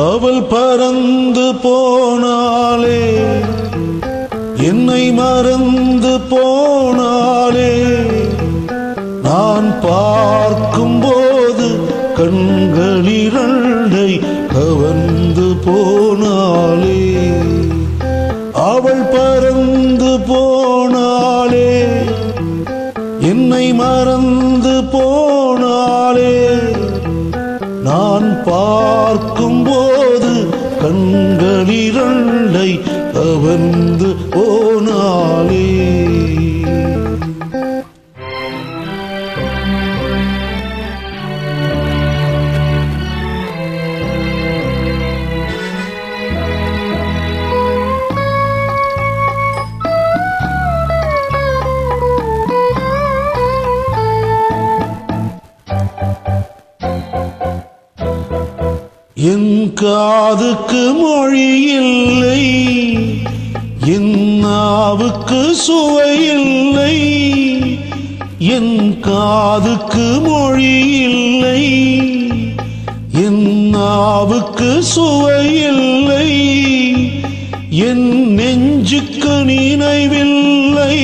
அவள் பறந்து போனாலே, என்னை மறந்து போனாலே, நான் பார்க்கும்போது கண்களிரண்டை கவர்ந்து போனாலே. அவள் பறந்து போனாலே, என்னை மறந்து போனாலே, நான் பார்க்கும்போது கண்களிரண்டை கவர்ந்து போனாலே. என் காதுக்கு மொழி இல்லை, என் நாவுக்கு சுவை இல்லை. என் காதுக்கு மொழி இல்லை, என் நாவுக்கு சுவை இல்லை. என் நெஞ்சுக்கு நினைவில்லை,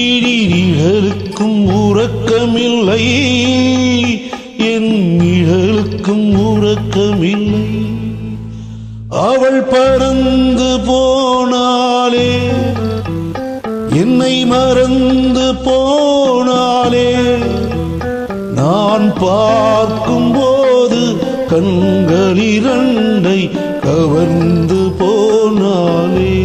இடிகளுக்கும் உறக்கமில்லை. என் நிழலுக்கும் உறக்கமில்லை. அவள் பறந்து போனாலே, என்னை மறந்து போனாலே, நான் பார்க்கும்போது கண்களிரண்டை கவர்ந்து போனாலே.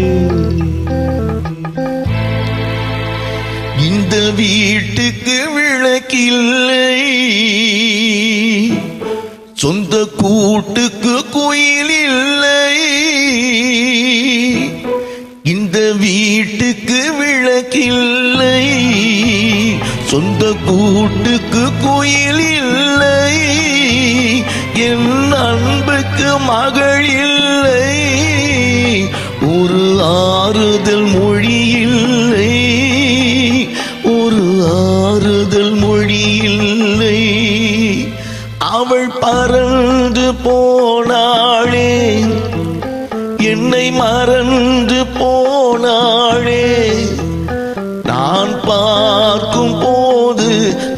இந்த வீட்டுக்கு விளக்கில்லை, சொந்த கூட்டுக்கு குயில் இல்லை. இந்த வீட்டுக்கு விளக்கில்லை, சொந்த கூட்டுக்கு குயில் இல்லை. என் அன்புக்கு மகள் இல்லை, ஒரு ஆறுதல் மொழி இல்லை, ஒரு ஆறுதல் மொழி இல்லை. அவள் பறந்து போனாளே, என்னை மறந்து போனாளே, நான் பார்க்கும் போது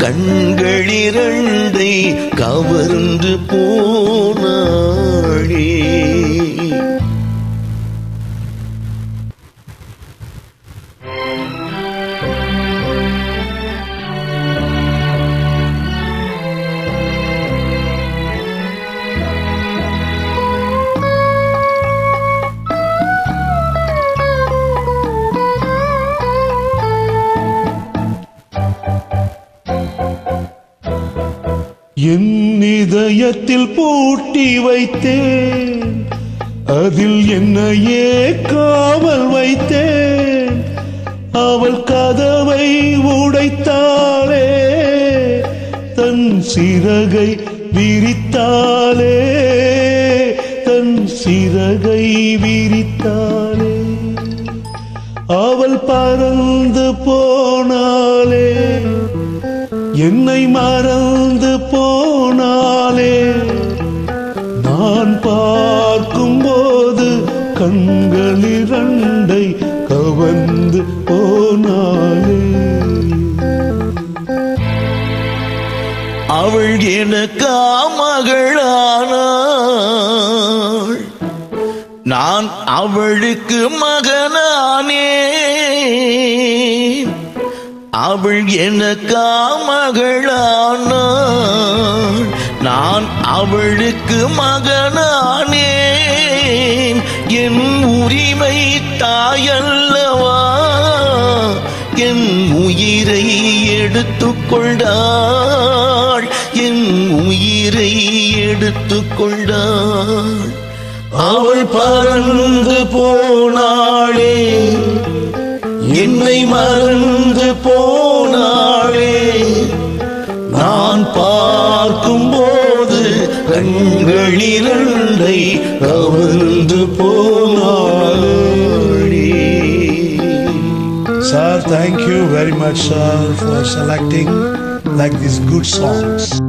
கண்களிரண்டை கவர்ந்து போனாளே. என் இதயத்தில் பூட்டி வைத்தேன், அதில் என்னையே காவல் வைத்தேன். அவள் கதவை உடைத்தாளே, தன் சிறகை விரித்தாளே, தன் சிறகை விரித்தாளே. அவள் பறந்து போனாலே, என்னை மறந்து போனாலே, நான் பார்க்கும்போது கண்களிரண்டை கவர்ந்து போனாலே. அவள் எனக்கா மகளானாள், நான் அவளுக்கு மகனானே. அவள் எனக்கா மகளானாள், நான் அவளுக்கு மகனானேன். என் உரிமை தாயல்லவா, என் உயிரை எடுத்துக்கொண்டாள், என் உயிரை எடுத்துக்கொண்டாள். அவள் பறந்து போனாளே, என்னை மறந்து போனாளே, நான் பார்க்கும்போது கண்களிரண்டை கவர்ந்து போனாளே. Sir, Thank you very much, sir, for selecting like these good songs.